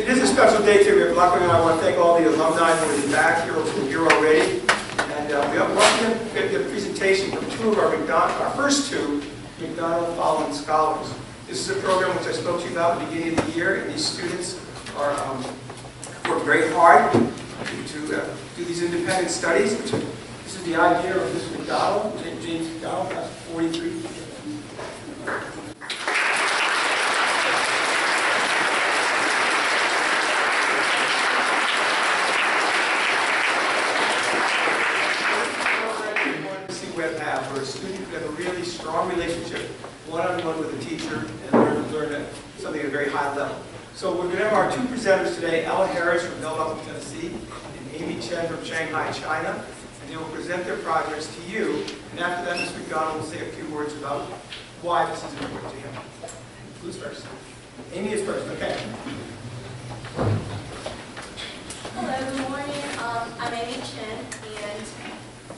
It is a special day today. We're lucky, and I want to thank all the alumni who are back here, who are here already. And we have to get a presentation from two of our first two McDonnell Follin scholars. This is a program which I spoke to you about at the beginning of the year, and these students are work very hard to do these independent studies. This is the idea of this McDonnell, James McDonnell, that's 43. Webb have, where a student could have a really strong relationship, one-on-one with a teacher, and learn something at a very high level. So we're going to have our two presenters today, Ella Harris from Belleville, Tennessee, and Amy Chen from Shanghai, China, and they will present their projects to you. And after that, Mr. McDonnell will say a few words about why this is important to him. Who's first? Amy is first. Okay. Hello, good morning. I'm Amy Chen, and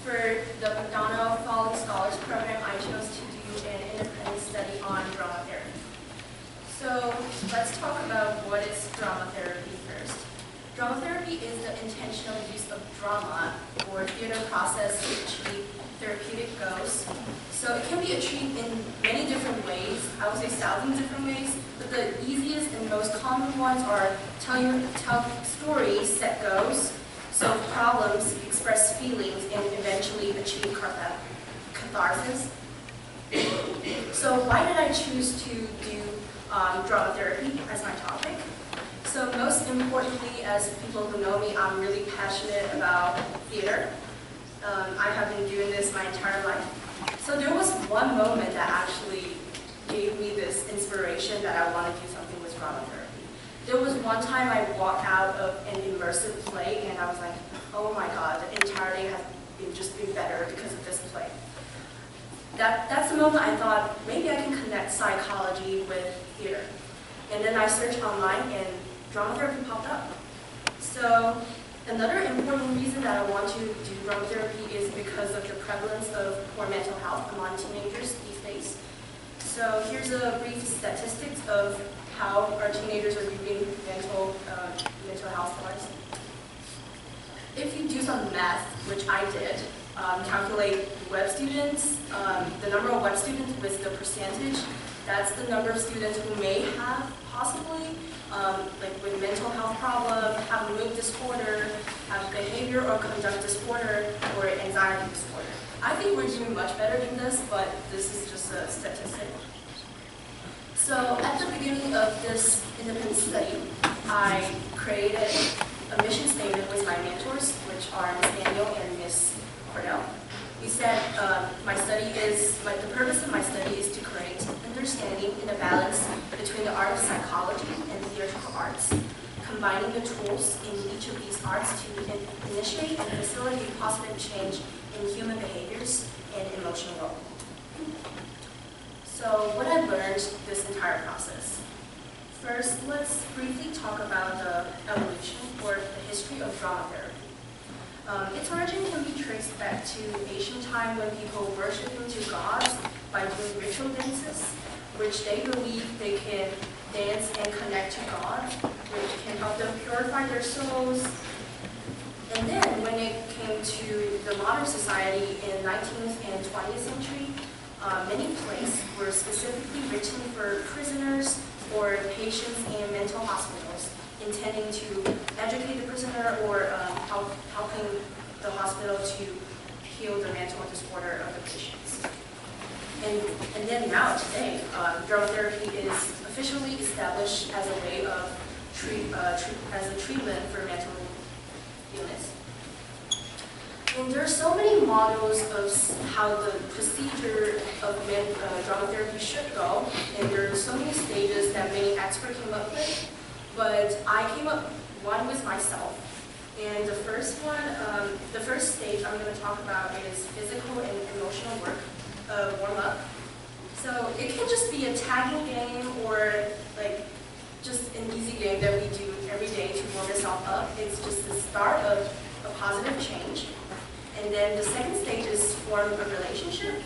for the McDonnell Follin Scholars Program, I chose to do an independent study on drama therapy. So let's talk about what is drama therapy first. Drama therapy is the intentional use of drama or theater process to achieve therapeutic goals. So it can be achieved in many different ways, I would say thousands of different ways, but the easiest and most common ones are tell stories, set goals, solve problems, express feelings, and eventually achieve catharsis. So why did I choose to do drama therapy as my topic? So most importantly, as people who know me, I'm really passionate about theater. I have been doing this my entire life. So there was one moment that actually gave me this inspiration that I want to do something with drama therapy. There was one time I walked out of an immersive play and I was like, oh my God, the entire day has just been better because of this play. That's the moment I thought, maybe I can connect psychology with theater. And then I searched online and drama therapy popped up. So another important reason that I want to do drama therapy is because of the prevalence of poor mental health among teenagers these days. So here's a brief statistics of how our teenagers are viewing mental health-wise. If you do some math, which I did, calculate Webb students, the number of Webb students with the percentage, that's the number of students who may have possibly, like with mental health problem, have mood disorder, have behavior or conduct disorder, or anxiety disorder. I think we're doing much better than this, but this is just a statistic. So at the beginning of this independent study, I created a mission statement with my mentors, which are Ms. Daniel and Ms. Cornell. We said the purpose of my study is to create understanding and a balance between the art of psychology and theatrical arts, combining the tools in each of these arts to initiate and facilitate positive change in human behaviors and emotional well-being. So what I learned this entire process. First, let's briefly talk about the evolution or the history of drama therapy. Its origin can be traced back to ancient time when people worshiped into gods by doing ritual dances, which they believe they can dance and connect to God, which can help them purify their souls. And then when it came to the modern society in 19th and 20th century, many plays were specifically written for prisoners or patients in mental hospitals, intending to educate the prisoner or helping the hospital to heal the mental disorder of the patients. And then now, today, drama therapy is officially established as a way of as a treatment for mental illness. And there are so many models of how the procedure of drama therapy should go, and there are so many stages that many experts came up with, but I came up one with myself. And the first stage I'm going to talk about is physical and emotional work, warm-up. So it can just be a tagging game or like just an easy game that we do every day to warm yourself up. It's just the start of a positive change. And then the second stage is form a relationship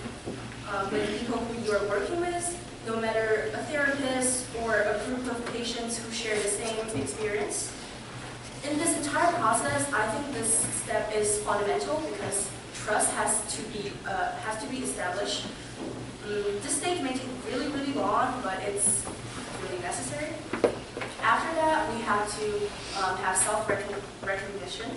with people who you are working with. no matter a therapist or a group of patients who share the same experience. In this entire process, I think this step is fundamental because trust has to be established. This stage may take really, really long, but it's really necessary. After that, we have to have self-recognition,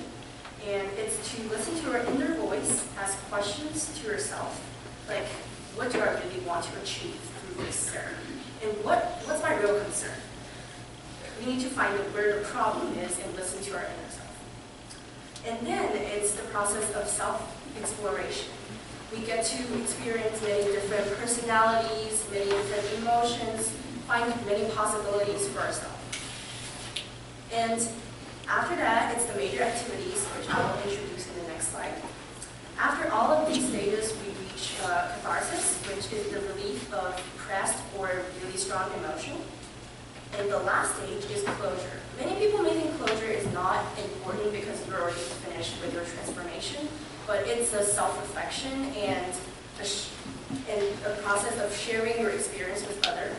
and it's to listen to our inner voice, ask questions to yourself, like, what do I really want to achieve through this therapy? And what's my real concern? We need to find out where the problem is and listen to our inner self. And then it's the process of self-exploration. We get to experience many different personalities, many different emotions, find many possibilities for ourselves. And after that, it's the major activities, which I will introduce in the next slide. After all of these stages, we reach catharsis, which is the relief of repressed or really strong emotion. And the last stage is closure. Many people may think closure is not important because you're already finished with your transformation, but it's a self-reflection and a process of sharing your experience with others.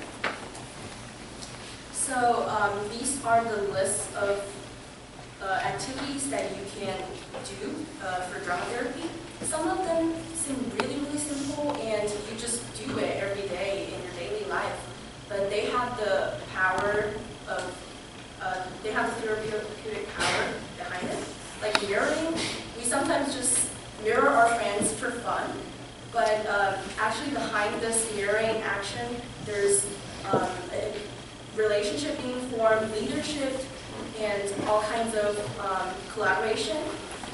So these are the list of activities that you can do for drama therapy. Some of them seem really, really simple, and you just do it every day in your daily life. But they have the power of, they have the therapeutic power behind it. Like mirroring, we sometimes just mirror our friends for fun, but actually behind this mirroring action, there's a relationship being formed, leadership, and all kinds of collaboration.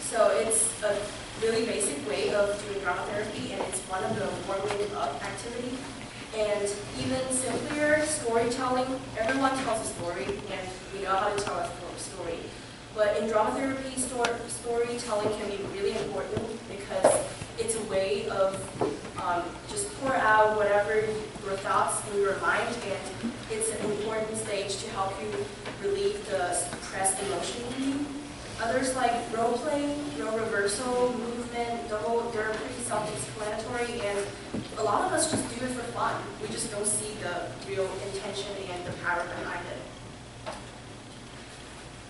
So it's a really basic way of doing drama therapy, and it's one of the warming up activity. And even simpler, storytelling. Everyone tells a story, and we know how to tell a story. But in drama therapy, storytelling can be really important because it's a way of just pour out whatever your thoughts in your mind, and it's an important stage to help you relieve the suppressed emotion in you. Others like role playing, role reversal, movement, they're pretty self-explanatory, and a lot of us just do it for fun. We just don't see the real intention and the power behind it.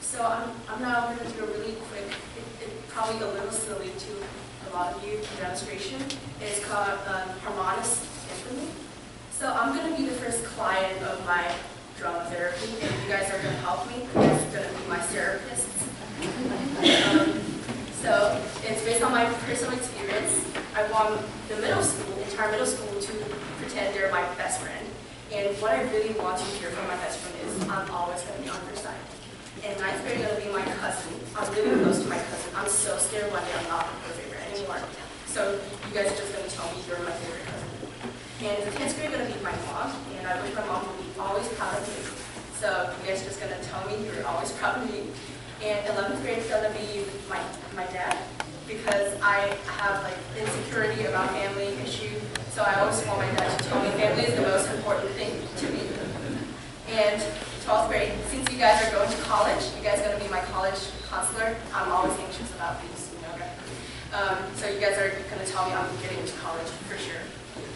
So I'm now going to do a really quick, probably a little silly to a lot of you, demonstration. It's called harmonious symphony. So I'm going to be the first client of my drama therapy, and you guys are going to help me. You guys are going to be my therapists. So it's based on my personal experience. I want the entire middle school to pretend they're my best friend. And what I really want to hear from my best friend is, I'm always going to be on her side. And ninth grade is going to be my cousin. I'm really close to my cousin. I'm so scared one day I'm not her favorite anymore. So you guys are just going to tell me you're my favorite cousin. And the 10th grade is going to be my mom, and I wish my mom would be always proud of me. So you guys are just going to tell me you're always proud of me. And 11th grade is going to be my dad, because I have like insecurity about family issue. So I always want my dad to tell me family is the most important thing to me. And 12th grade, since you guys are going to college, you guys are going to be my college counselor. I'm always anxious about these, you know, right? So you guys are going to tell me I'm getting into college for sure.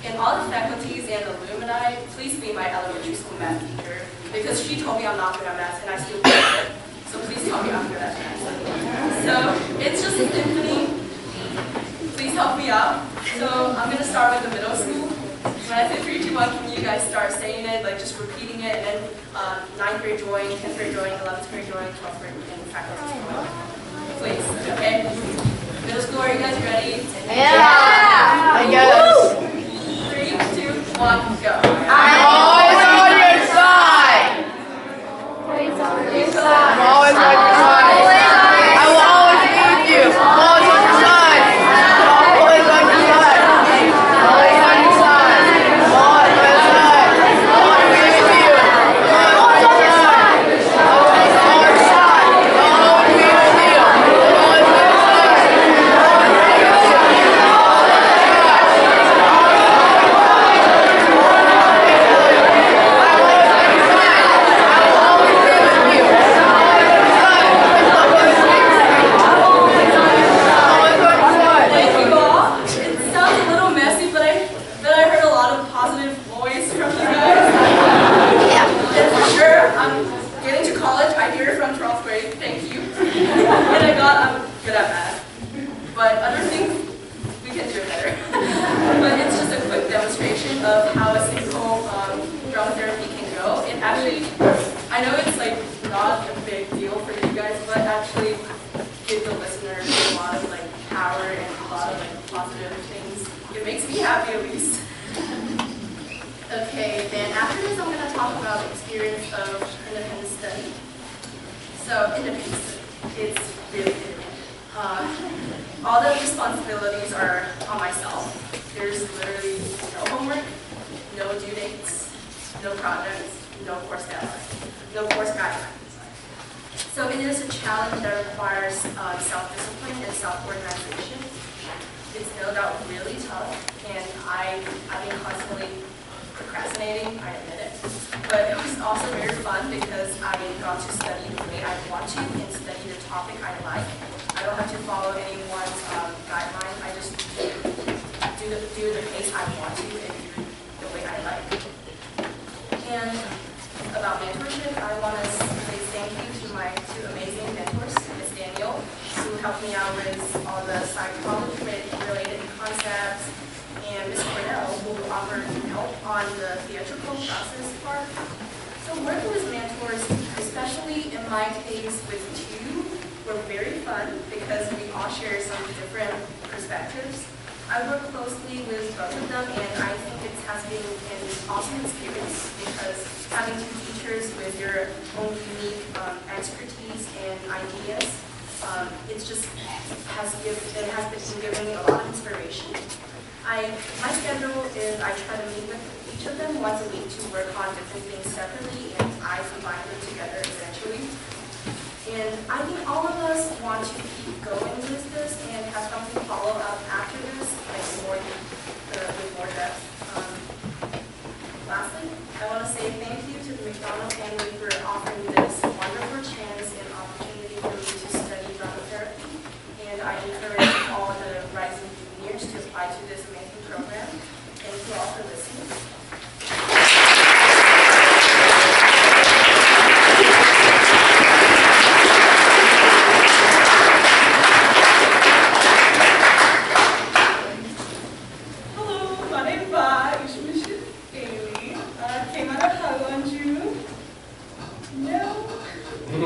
And all the faculties and alumni, please be my elementary school math teacher, because she told me I'm not good at math, and I still do it. So please tell me I'm good at math. So it's just a symphony. Please help me out. So I'm going to start with the middle school. When I say 3, 2, 1, can you guys start saying it, like just repeating it, and then 9th grade join, 10th grade join, 11th grade join, 12th grade, and faculty join. Please, okay? Middle school, are you guys ready? Yeah! I guess. 3, 2, 1, go. I'm always on your side! I'm always on your side! I will always be with you! I'm always on your side! I'm always on your side! I'm always on your side! I'm always on your side! I want to be with you! I'm always on your side! I'm always on your side! I want to be with you! good at math. But other things, we can do it better. But it's just a quick demonstration of how a simple drama therapy can go. It actually, I know it's like not a big deal for you guys, but actually gives the listeners a lot of like power and a lot of like positive things. It makes me happy at least. Okay, then after this I'm going to talk about the experience of independent study. So independent study, it's really good. All the responsibilities are on myself. There's literally no homework, no due dates, no projects, no course guidelines. So it is a challenge that requires self-discipline and self-organization. It's no doubt really tough, and I've been constantly procrastinating, I admit it. But it was also very fun because I got to study the way I want to and study the topic I like. I don't have to follow anyone's guidelines. I just do the pace I want to and do it the way I like. And about mentorship, I want to say thank you to my two amazing mentors, Ms. Daniel, who helped me out with all the psychology-related concepts, and Ms. Cornell, who offered help on the theatrical process part. So working with mentors, especially in my case with two, were very fun because we all share some different perspectives. I work closely with both of them, and I think it has been an awesome experience because having two teachers with your own unique expertise and ideas, it has been giving me a lot of inspiration. My schedule is I try to meet with each of them once a week to work on different things separately, and I combine them together eventually. And I think all of us want to keep going with this and have something follow up after this, like with more depth. Lastly, I want to say thank you to the McDonnell family for offering this wonderful chance and opportunity for me to study drama therapy. And I encourage all the rising juniors to apply to this amazing program. Thank you all for listening.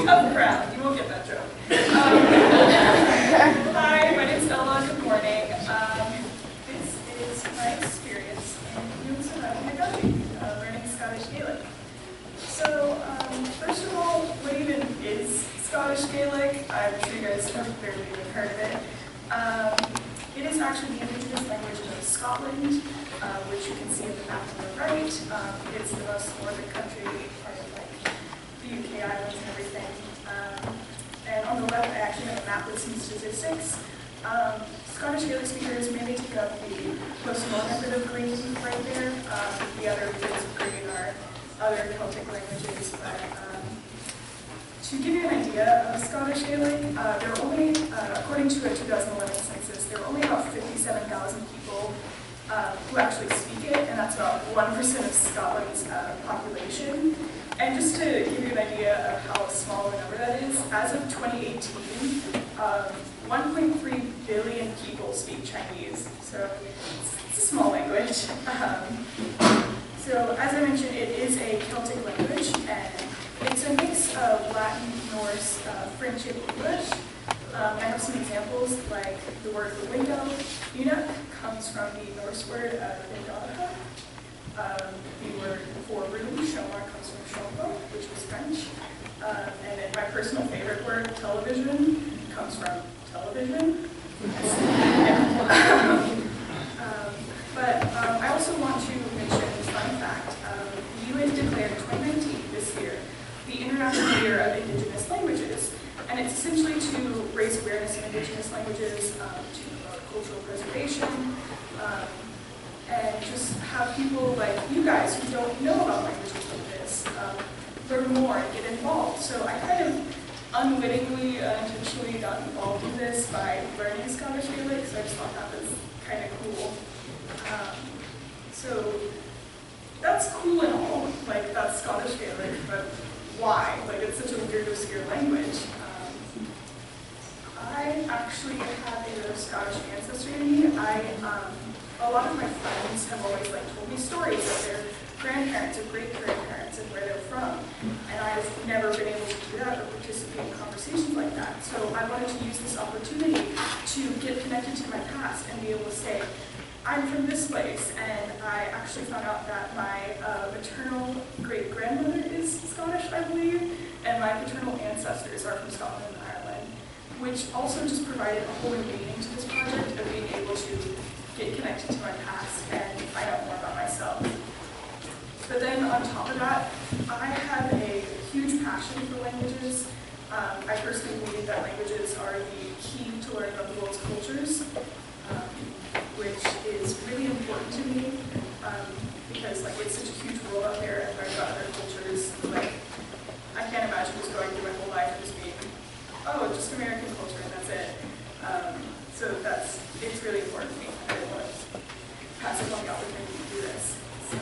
Tough crowd, you won't get that joke. Hi, my name's Ella, good morning. This is my experience in New Zealand, learning Scottish Gaelic. So, first of all, what even is Scottish Gaelic? I'm sure you guys have barely even heard of it. It is actually the indigenous language of Scotland, which you can see in the map on the right. It's the most northern country, part of like the UK islands and everything. And on the left, I actually have a map with some statistics. Scottish Gaelic speakers mainly take up the most northern bit of green right there. The other bits of green are other Celtic languages. But to give you an idea of Scottish Gaelic, there are only, according to a 2011 census, there are only about 57,000 people who actually speak it, and that's about 1% of Scotland's population. And just to give you an idea of how small a number that is, as of 2018, 1.3 billion people speak Chinese, so it's a small language. So as I mentioned, it is a Celtic language, and it's a mix of Latin, Norse, French, and English. I have some examples, like the word for window. Eunuch comes from the Norse word vindata. The word for room, shomar, comes from shombo, which is French. And then my personal favorite word, television, comes from television. But I also want to mention this fun fact. The UN declared 2019, this year, the International Year of Indigenous Languages. And it's essentially to raise awareness of Indigenous languages, to promote cultural preservation, and just have people like you guys who don't know about languages like this learn more and get involved. So I kind of unwittingly, unintentionally got involved in this by learning Scottish Gaelic, so I just thought that was kind of cool. So that's cool and all, like that's Scottish Gaelic, but why? Like it's such a weird, obscure language. I actually have a bit of Scottish ancestry in me. A lot of my friends have always told me stories of their grandparents or great-grandparents and where they're from. And I've never been able to do that or participate in conversations like that. So I wanted to use this opportunity to get connected to my past and be able to say, I'm from this place. And I actually found out that my maternal great-grandmother is Scottish, I believe, and my paternal ancestors are from Scotland and Ireland, which also just provided a whole new meaning to this project of being able to get connected to my past and find out more about myself. But then on top of that, I have a huge passion for languages. I personally believe that languages are the key to learning about the world's cultures, which is really important to me because it's such a huge world out there and learning about other cultures. I can't imagine just going through my whole life and just being, oh, just American culture and that's it. So it's really important to me. I really want to pass up on the opportunity to do this. So,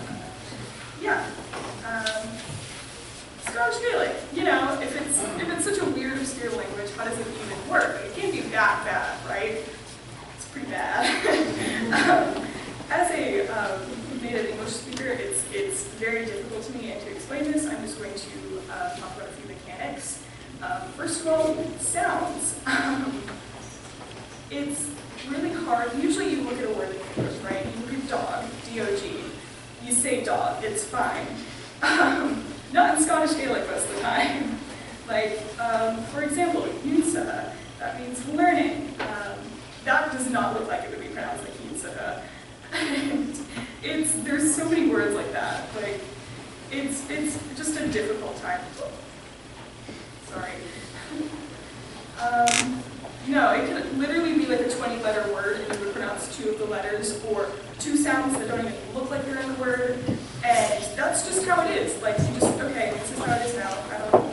yeah. Scottish Gaelic, if it's such a weird, obscure language, how does it even work? It can't be that bad, right? It's pretty bad. As a native English speaker, it's very difficult to me, and to explain this, I'm just going to talk about a few mechanics. First of all, sounds. It's really hard. Usually you look at a word in English, right? You look at dog, D-O-G. You say dog, it's fine. Not in Scottish Gaelic most of the time. For example, Yunsa, that means learning. That does not look like it would be pronounced like Yunsa. There's so many words like that. It's just a difficult time. Sorry. No, it could literally be a 20-letter word and you would pronounce 2 of the letters, or 2 sounds that don't even look like they're in the word. And that's just how it is. Okay, this is how it is now. I don't know.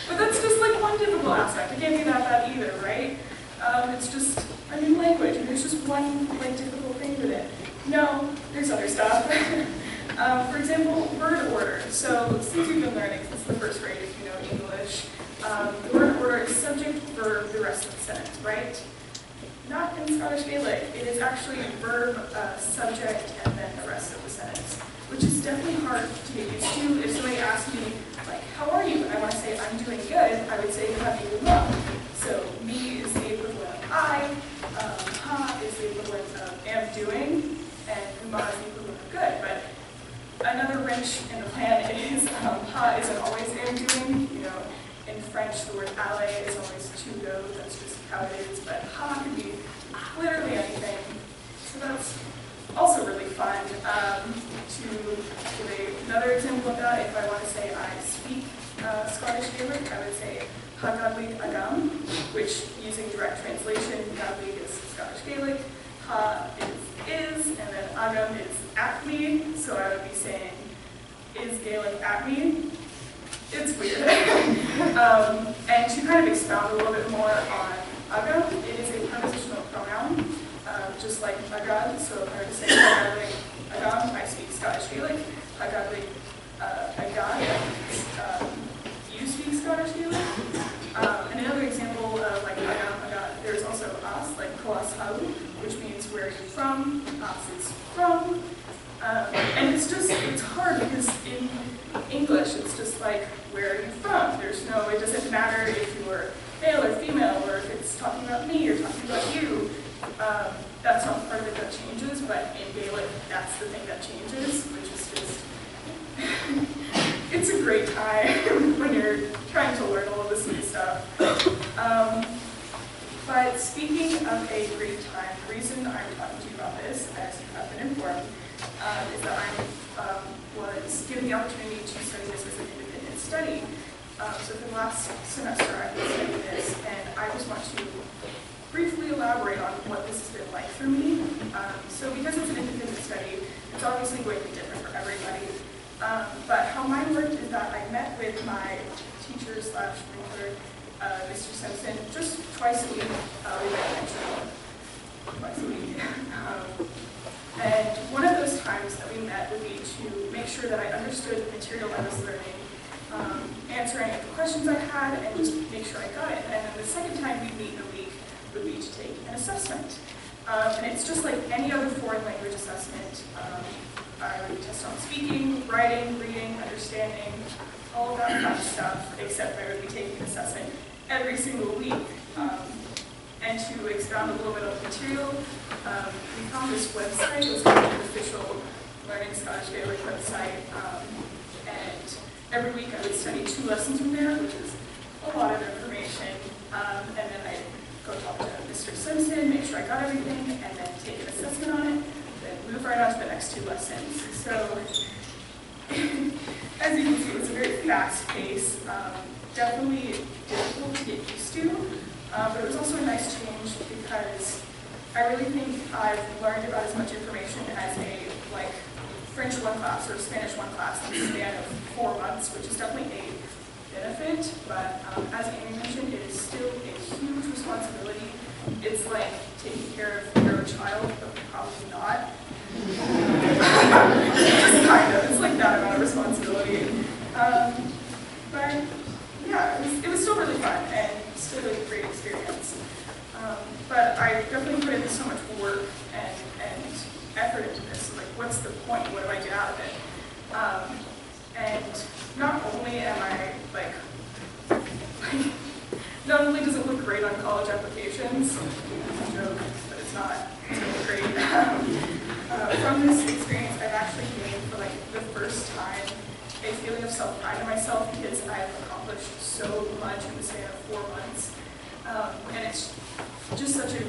But that's just one difficult aspect. It can't be that bad either, right? It's just a new language, and there's just one difficult thing with it. No, there's other stuff. For example, word order. So since you've been learning, since the first grade, if you know English, the word order is subject, verb, the rest of the sentence, right? Not in Scottish Gaelic. It is actually verb, subject, and then the rest of the sentence, which is definitely hard to get used to. If somebody asks me, how are you? And I want to say, I'm doing good, I would say, have you well. So, me is the equivalent of I, ha is the equivalent of am doing, and uma is the equivalent of good. But another wrench in the plan is ha isn't always am doing. In French, the word aller is always to go. That's just how it is. But ha can be literally anything. So that's also really fun. To give another example of that, if I want to say I speak Scottish Gaelic, I would say ha gadlig agam, which, using direct translation, gadlig is Scottish Gaelic, ha is, and then agam is at me. So I would be saying, is Gaelic at me? It's weird. And to kind of expound a little bit more on agam, it is a prepositional pronoun, just like agad. So if I were to say gadlig agam, I speak Scottish Gaelic. Gadlig agad, you speak Scottish Gaelic. And another example of agad, there's also as, like koas au, which means where are you from? As is from. And it's hard because in English, it's just where are you from? It doesn't matter if you're male or female, or if it's talking about me or talking about you. That's not part of it that changes, but in Gaelic, that's the thing that changes, which is just, it's a great time when you're trying to learn all of this new stuff. But speaking of a great time, the reason I'm talking to you about this, as you have been informed, is that I was given the opportunity to study this as an independent study. So for the last semester, I've been studying this, and I just want to briefly elaborate on what this has been like for me. So because it's an independent study, it's obviously going to be different for everybody. But how mine worked is that I met with my teacher / mentor, Mr. Simpson, just twice a week. We met actually twice a week. And one of those times that we met would be to make sure that I understood the material I was learning, answer any of the questions I had, and just make sure I got it. And then the second time it's just like any other foreign language assessment. I would test on speaking, writing, reading, understanding, all of that fun stuff, except I would be taking an assessment every single week. And to expound a little bit on the material, we found this website. It was kind of an official Learning Scottish Gaelic website. And every week I would study 2 lessons from there, which is a lot of information. And then I'd go talk to Mr. Simpson, make sure I got everything, and then take an assessment on it, then move right on to the next 2 lessons. So, as you can see, it's a very fast pace, definitely difficult to get used to, but it was also a nice change because I really think I've learned about as much information as a French 1 class or Spanish 1 class in the span of 4 months, which is definitely a benefit, but as Amy mentioned, it is still a huge responsibility. It's like taking care of your child, but probably not. Just kind of, it's like that amount of responsibility. But yeah, it was still really fun and still a great experience. But I definitely put in so much work and effort into this. So, like, what's the point? What do I get out of it? And not only am I not only does it look great on college applications, it's a joke, but it's not. It's really great. From this experience, I've actually gained for the first time a feeling of self-pride in myself because I've accomplished so much in the span of 4 months. And it's just such a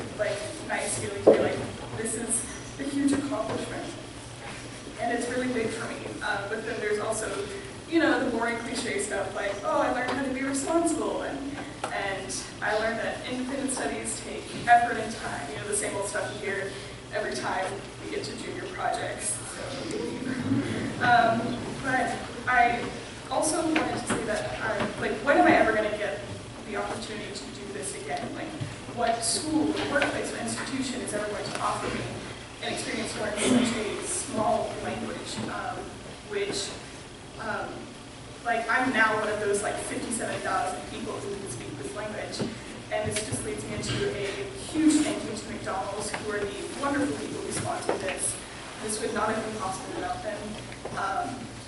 nice feeling to be like, this is a huge accomplishment. And it's really big for me. But then there's also, the boring cliche stuff like, oh, I learned how to be responsible, and I learned that independent studies take effort and time. The same old stuff you hear every time we get to junior projects. So, but I also wanted to say that, when am I ever going to get the opportunity to do this again? What school, workplace, or institution is ever going to offer me an experience to learn such a small language, which, I'm now one of those 57,000 people who can speak this language, and this just leads me into a huge thank you to McDonnell's, who are the wonderful people who sponsored this. This would not have been possible without them,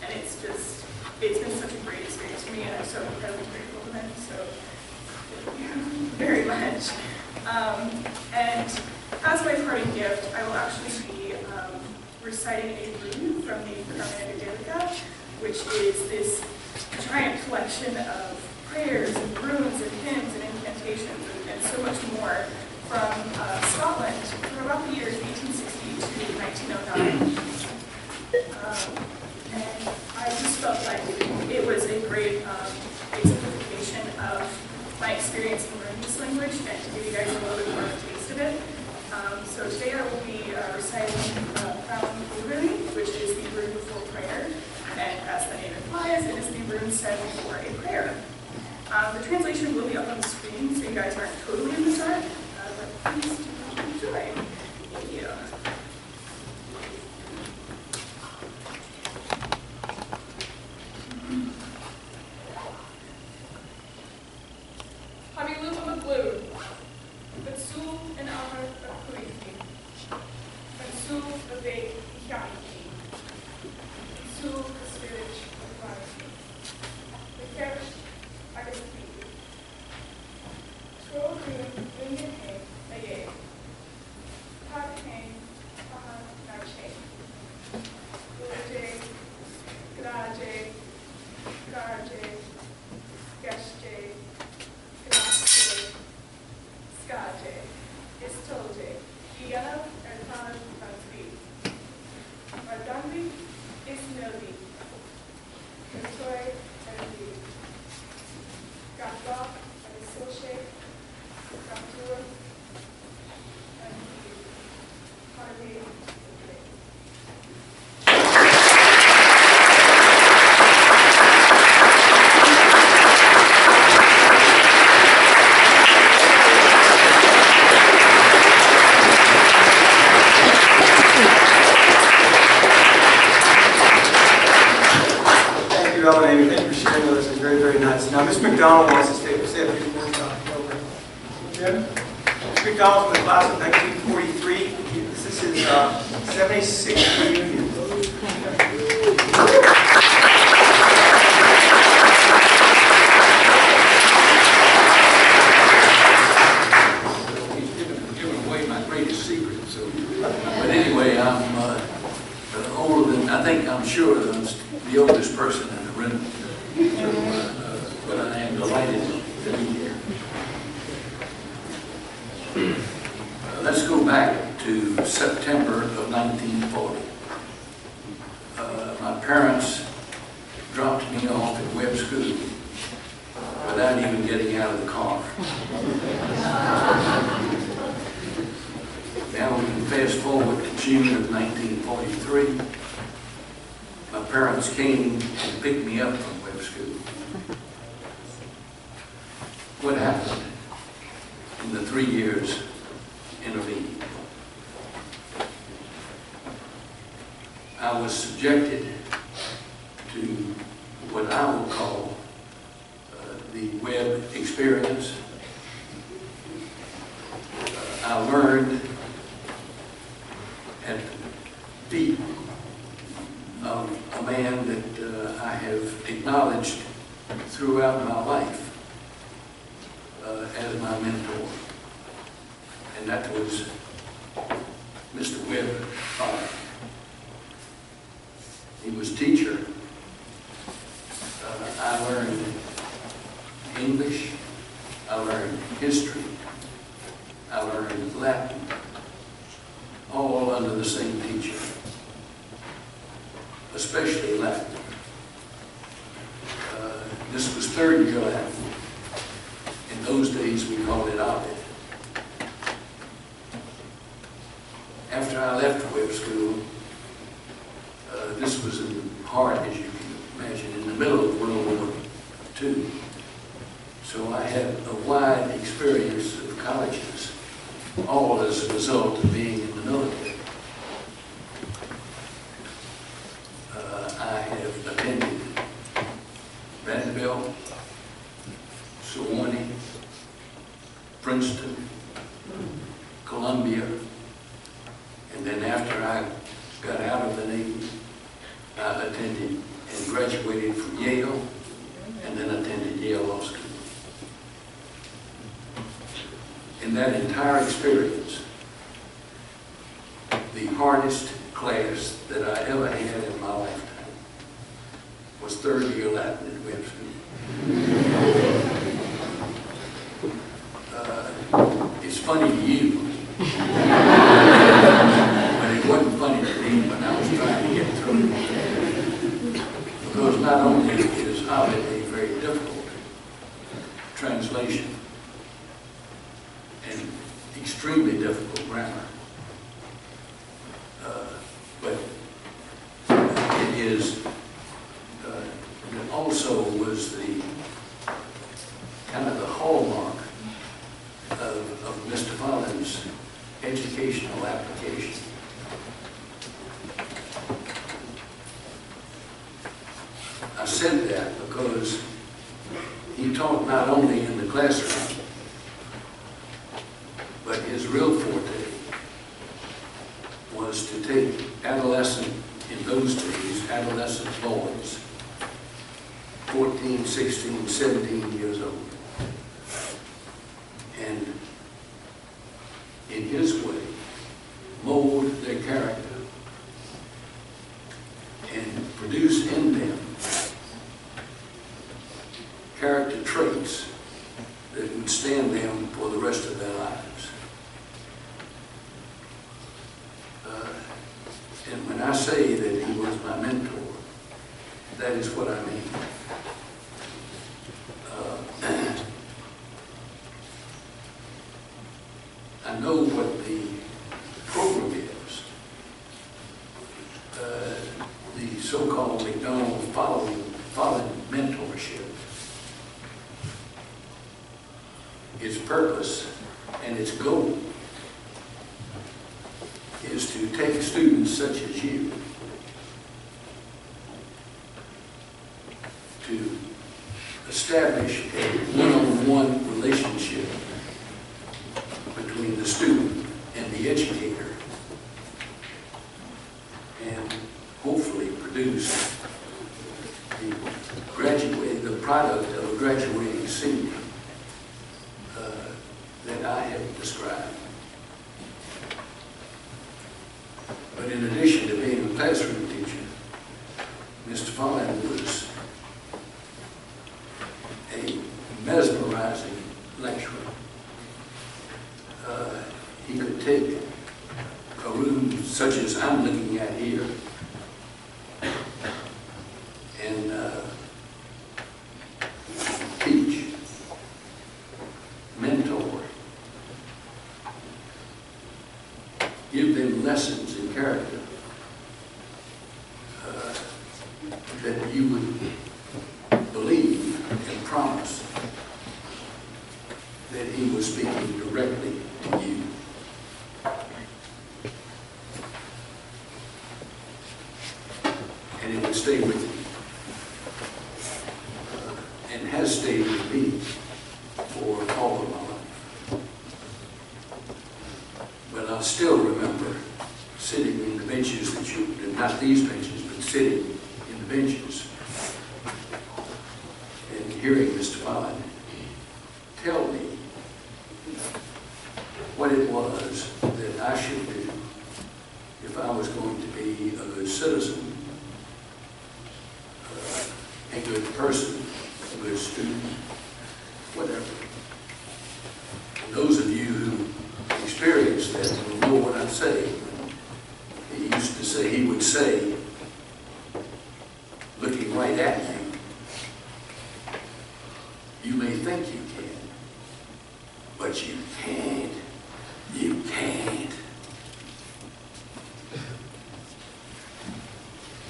and it's been such a great experience for me, and I'm so incredibly grateful to them, so thank you very much. And as my parting gift, I will actually be reciting a rune from the Carmina Gaelica, which is this giant collection of prayers and runes and hymns and incantations and so much more from Scotland from about the years 1860 to 1909. And I just felt like it was a great exemplification of my experience in learning this language and to give you guys a little bit more of a taste of it. So today I will be reciting Follin, which is the rune before prayer, and as the name implies, it is the rune said before a prayer. The translation will be up on the screen, so you guys aren't totally in the dark, but please do enjoy. Thank you. Amy, thank you for sharing with us. It's very, very nice. Now, Ms. McDonnell wants to say a few words on the program. Jim? Ms. McDonnell from the class of 1943. This This is 76th reunion. He's given away my greatest secret. So, but anyway, I'm older than I'm sure the oldest person in the room. So, but I am delighted to be here. Let's go back to September of 1940. My parents dropped me off at Webb School without even getting out of the car. Now we can fast forward to June of 1943. My parents came and picked me up from Webb School. What happened in the 3 years intervening? I was subjected to what I will call the Webb experience. I learned at the feet of a man that I have acknowledged throughout my life as my mentor, and that was Mr. Webb. He was teacher. I learned English, I learned history, I learned Latin, all under the same teacher, especially Latin. This was third year Latin. In those days we called it Ovid. After I left Webb School, this was in hard, as you can imagine, in the middle of World War II. So I had a wide experience of colleges, all as a result of being in the military. I have attended Vanderbilt, Sewanee, Princeton, Columbia, and then after I got out of the Navy, I attended and graduated from Yale, and then attended Yale Law School. In that entire experience, the hardest class that I ever had in my lifetime was third year Latin at Webb School. It's funny to you, but it wasn't funny to me when I was trying to get through it. Because not only is Ovid a very difficult translation and extremely difficult grammar, but it is, it also was the kind of the hallmark of Mr. Follin's educational application. I said that because he taught not only in the classroom, but his real forte was to take adolescent, in those days, adolescent boys, 14, 16, 17 years old, and in his way, mold their character and produce in them character traits that would stand them for the rest of their lives. And when I say that he was my mentor, that is what I mean. I know what the program is. The so-called McDonnell Follin mentorship. Its purpose and its goal is to take students such as you to establish a one-on-one relationship between the student and the educator produce the product of a graduating senior that I have described. But in addition to being a classroom teacher, Mr. Follin was a mesmerizing lecturer. He could take a room such as I'm looking at here and teach, mentor, give them lessons in character that you would believe and promise that he was speaking directly to you. And it would stay with you. And has stayed with me for all of my life. But I still remember sitting in the benches that not these benches, but sitting in the benches and hearing Mr. Follin tell me what it was that I should do if I was going to be a good citizen, a good person, a good student, whatever. And those of you who experienced that will know what I'm saying. He used to say, he would say, looking right at you, you may think you can, but you can't. You can't.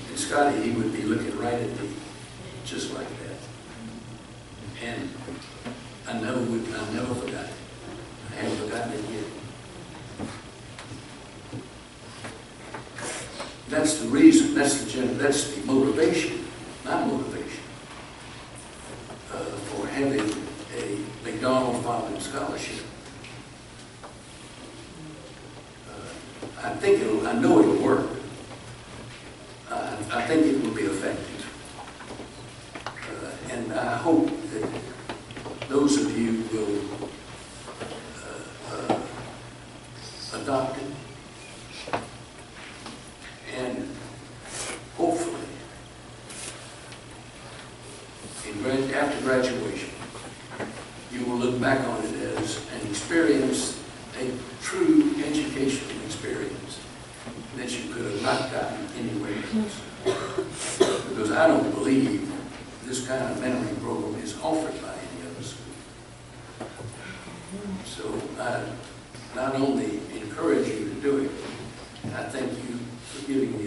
And Scotty, he would be looking right at me, just like that. And I never forgot it. I haven't forgotten it yet. That's the reason, that's the motivation, my motivation, for having a McDonnell Follin scholarship. I know it'll work. I think it will be effective. And I hope that those of you will adopt it. And hopefully, after graduation, you will look back on it as an experience, a true educational experience that you could have not gotten anywhere else. Because I don't believe this kind of mentoring program is offered by any other school. So I not only encourage you to do it, I thank you for giving me